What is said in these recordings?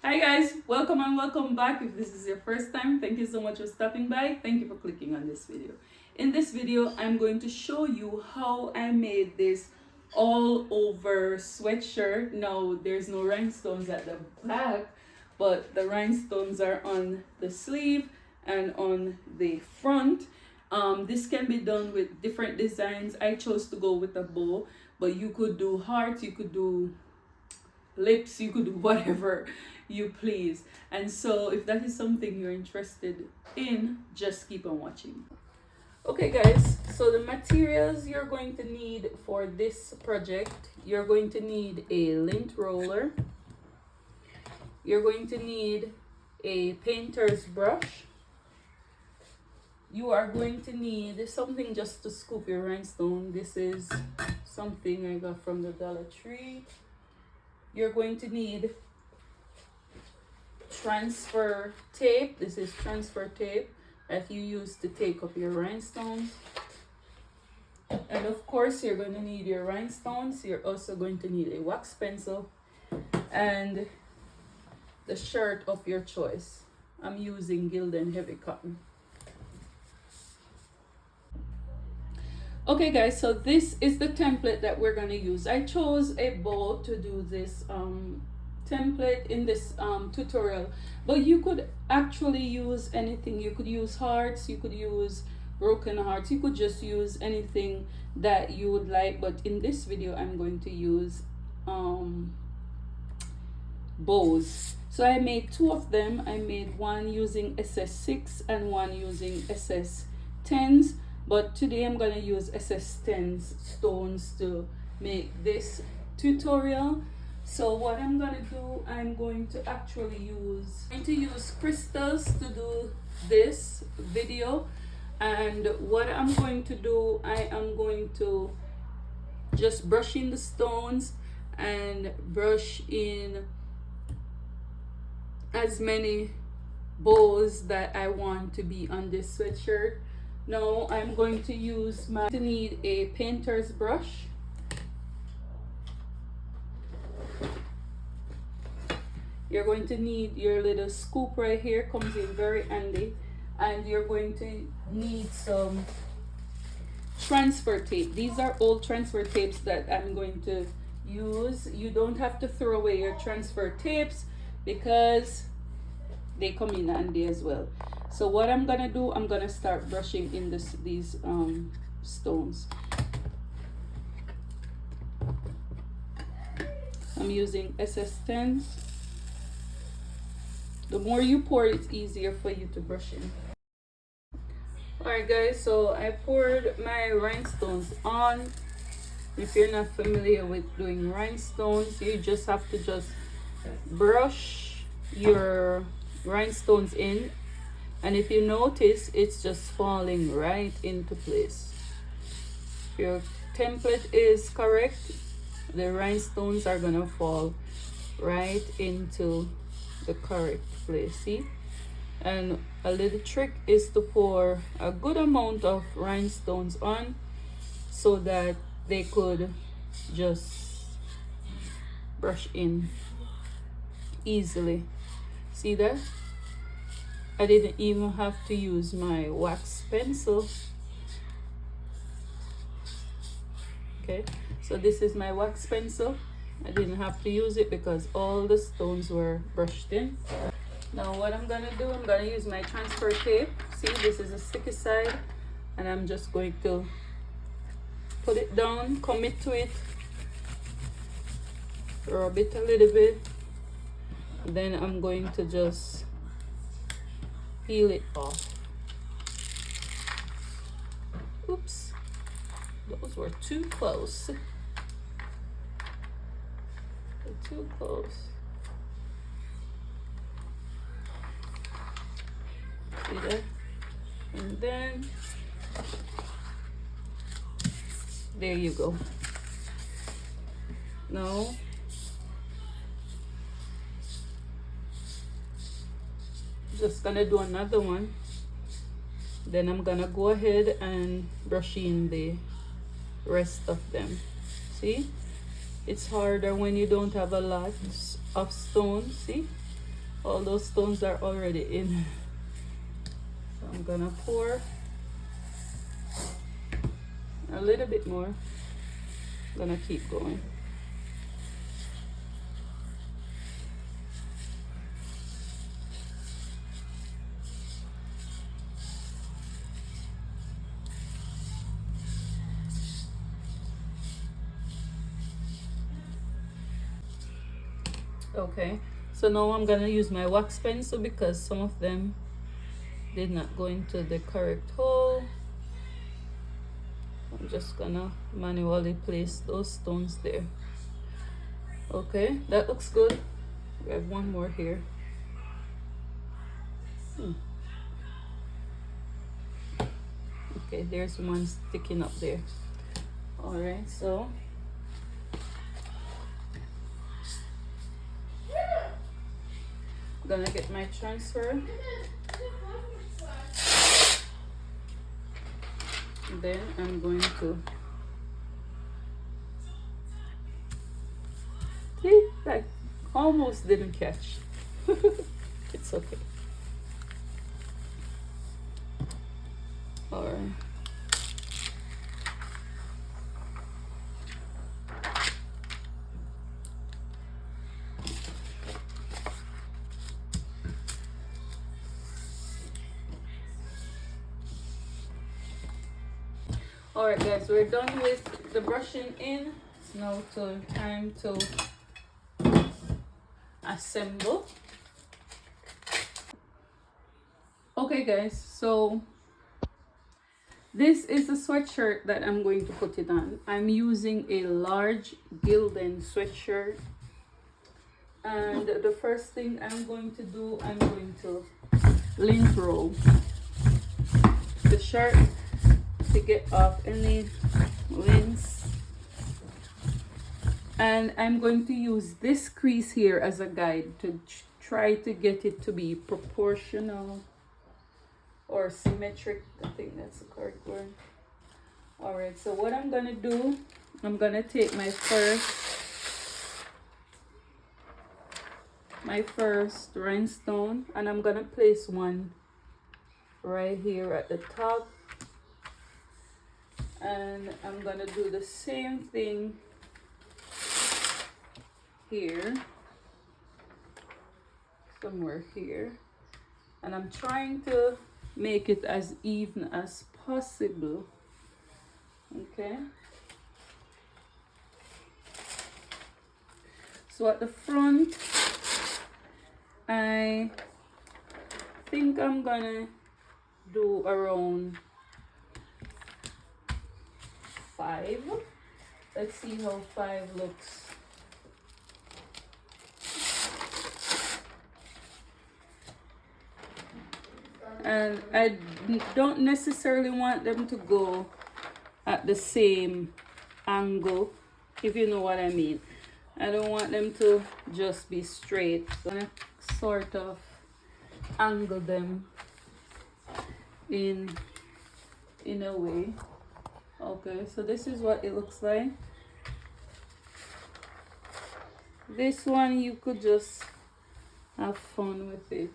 Hi guys, welcome and welcome back. If this is your first time, thank you so much for stopping by. Thank you for clicking on this video. In this video, I'm going to show you how I made this all over sweatshirt. Now, there's no rhinestones at the back, but the rhinestones are on the sleeve and on the front. This can be done with different designs. I chose to go with a bow, but you could do hearts, you could do lips, you could do whatever you please. And so if that is something you're interested in, just keep on watching. Okay guys, so the materials you're going to need for this project: you're going to need a lint roller, you're going to need a painter's brush, you are going to need something just to scoop your rhinestone. This is something I got from the Dollar Tree. You're going to need transfer tape. This is transfer tape that you use to take up your rhinestones. And of course, you're going to need your rhinestones. You're also going to need a wax pencil and the shirt of your choice. I'm using Gilden heavy cotton. Okay guys, so this is the template that we're going to use. I chose a bow to do this template in this tutorial, but you could actually use anything. You could use hearts, you could use broken hearts, you could just use anything that you would like, but in this video I'm going to use bows. So I made two of them. I made one using SS6 and one using SS10s, but today I'm gonna use SS10s stones to make this tutorial. So what I'm gonna do, I'm going to actually use crystals to do this video. And what I'm going to do, I am going to just brush in the stones and brush in as many bows that I want to be on this sweatshirt. Now I'm going to use to need a painter's brush. You're going to need your little scoop right here, comes in very handy. And you're going to need some transfer tape. These are old transfer tapes that I'm going to use. You don't have to throw away your transfer tapes because they come in handy as well. So what I'm gonna do, I'm gonna start brushing in these stones. I'm using SS10s. The more you pour, it's easier for you to brush in. Alright guys, so I poured my rhinestones on. If you're not familiar with doing rhinestones, you just have to just brush your rhinestones in, and if you notice, it's just falling right into place. If your template is correct, the rhinestones are gonna fall right into the correct place. See? And a little trick is to pour a good amount of rhinestones on so that they could just brush in easily. See that? I didn't even have to use my wax pencil. Okay, so this is my wax pencil. I didn't have to use it because all the stones were brushed in. Now what I'm gonna do, I'm gonna use my transfer tape. See, this is a sticky side, and I'm just going to put it down, commit to it, rub it a little bit, then I'm going to just peel it off. Oops, those were too close. They're too close. See that? And then there you go. Now just gonna do another one, then I'm gonna go ahead and brush in the rest of them. See, it's harder when you don't have a lot of stones. See, All those stones are already in. So I'm gonna pour a little bit more. I'm gonna keep going. Okay, so now I'm gonna use my wax pencil because some of them did not go into the correct hole. I'm just gonna manually place those stones there. Okay, that looks good. We have one more here. Okay, there's one sticking up there. All right, so I'm gonna get my transfer. Then I'm going to see, that almost didn't catch. It's okay. All right. All right, guys, we're done with the brushing in. It's now time to assemble. Okay, guys, so this is the sweatshirt that I'm going to put it on. I'm using a large gilden sweatshirt, and the first thing I'm going to do, I'm going to lint roll the shirt to get off any lints, and I'm going to use this crease here as a guide to try to get it to be proportional or symmetric. I think that's the correct word. All right, so what I'm gonna do, I'm gonna take my first rhinestone, and I'm gonna place one right here at the top, and I'm gonna do the same thing here, somewhere here, and I'm trying to make it as even as possible. Okay, so at the front, I think I'm gonna do around 5. Let's see how 5 looks. And I don't necessarily want them to go at the same angle, if you know what I mean. I don't want them to just be straight. So I'm gonna sort of angle them in a way. Okay, so this is what it looks like. This one, you could just have fun with it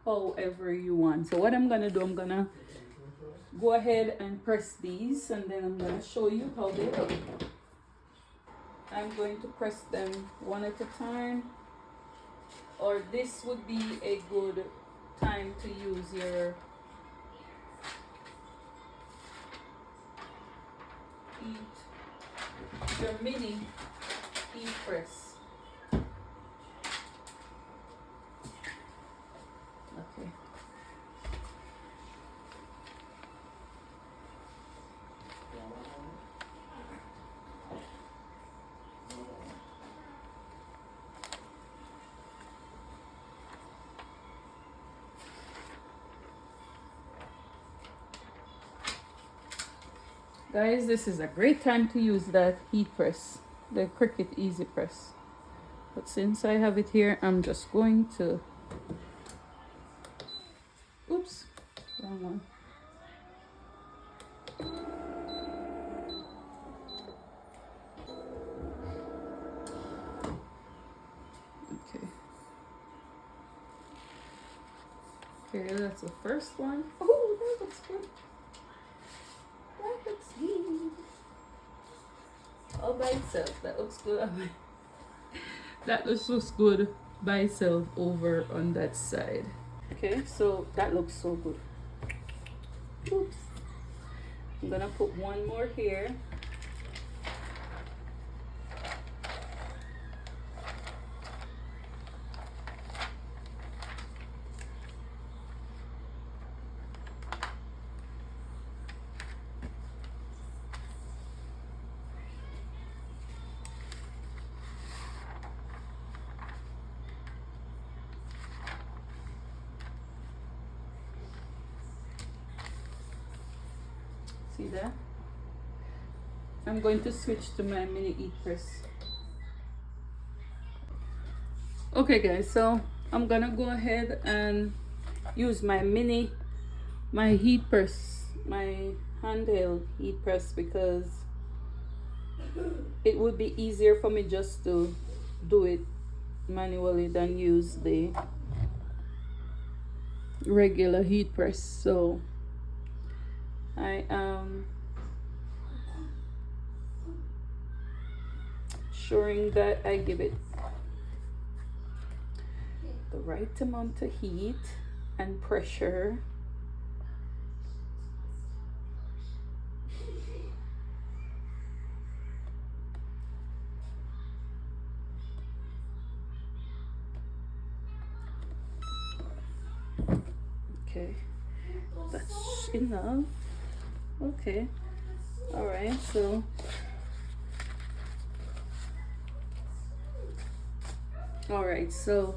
however you want. So what I'm gonna do, I'm gonna go ahead and press these, and then I'm gonna show you how they look. I'm going to press them one at a time, or this would be a good time to use your mini heat press. Okay. Guys, this is a great time to use that heat press, the Cricut Easy Press. But since I have it here, I'm just going to, oops, wrong one. Okay. Okay, that's the first one. Oh, that looks good. That looks good. All by itself. That looks good. That looks good by itself over on that side. Okay, so that looks so good. Oops. I'm gonna put one more here. See that? I'm going to switch to my mini heat press. Okay guys, so I'm gonna go ahead and use my heat press, my handheld heat press, because it would be easier for me just to do it manually than use the regular heat press. So I am ensuring that I give it the right amount of heat and pressure. Okay, that's enough. Okay, all right, so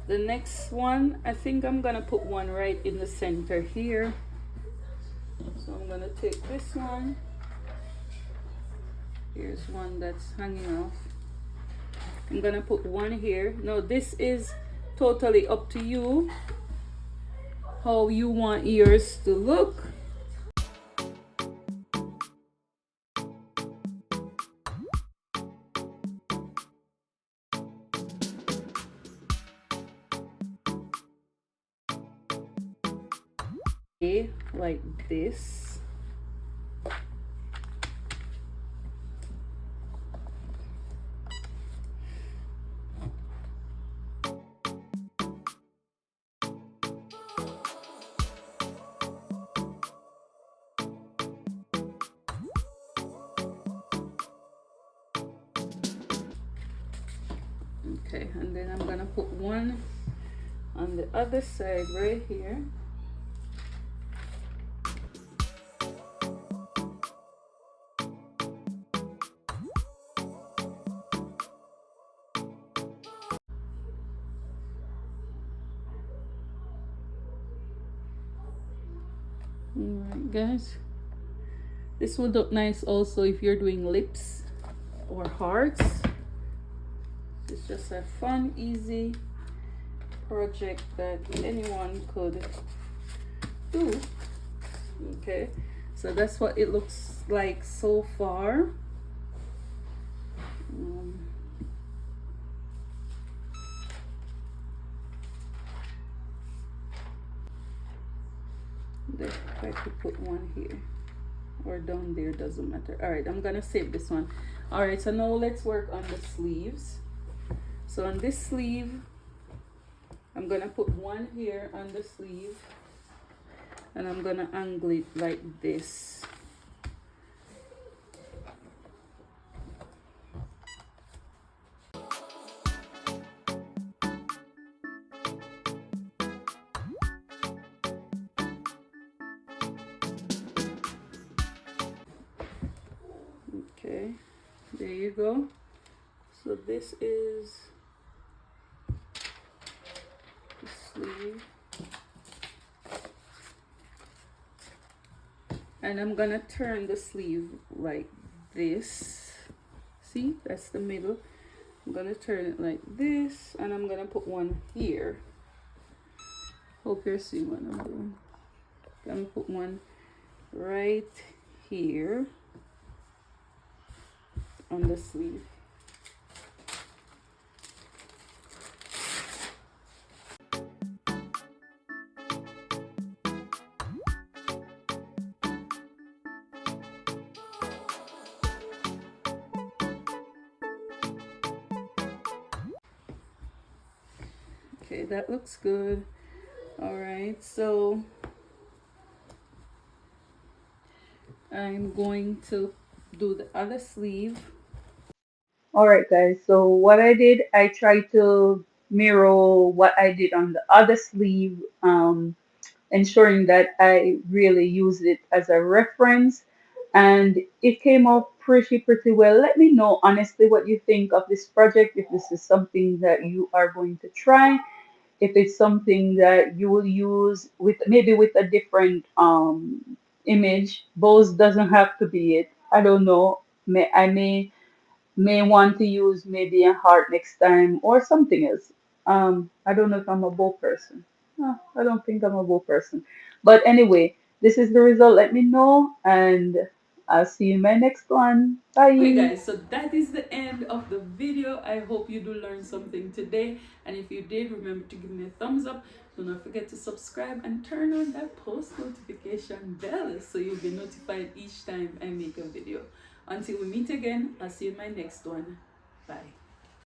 the next one, I think I'm gonna put one right in the center here. So I'm gonna take this one. Here's one that's hanging off. I'm gonna put one here. Now this is totally up to you how you want yours to look. Okay, like this. Okay, and then I'm gonna put one on the other side right here. Alright guys, this would look nice also if you're doing lips or hearts. It's just a fun, easy project that anyone could do. Okay, so that's what it looks like so far. If I could put one here or down there, doesn't matter. All right, I'm gonna save this one. All right, so now let's work on the sleeves. So on this sleeve, I'm gonna put one here on the sleeve, and I'm gonna angle it like this. Okay, there you go. So this is the sleeve, and I'm gonna turn the sleeve like this. See, that's the middle. I'm gonna turn it like this, and I'm gonna put one here. Hope you're seeing what I'm doing. I'm gonna put one right here on the sleeve. Okay, that looks good. All right, so I'm going to do the other sleeve. All right, guys. So what I did, I tried to mirror what I did on the other sleeve, ensuring that I really used it as a reference, and it came out pretty well. Let me know honestly what you think of this project, if this is something that you are going to try, if it's something that you will use with maybe with a different image. Bows doesn't have to be it. I don't know. I may want to use maybe a heart next time or something else. I don't know if I'm a bow person. No, I don't think I'm a bow person. But anyway, this is the result. Let me know, and I'll see you in my next one. Okay Bye. guys, so that is the end of the video. I hope you do learn something today, and if you did, remember to give me a thumbs up. Do not forget to subscribe and turn on that post notification bell so you'll be notified each time I make a video. Until we meet again, I'll see you in my next one. Bye.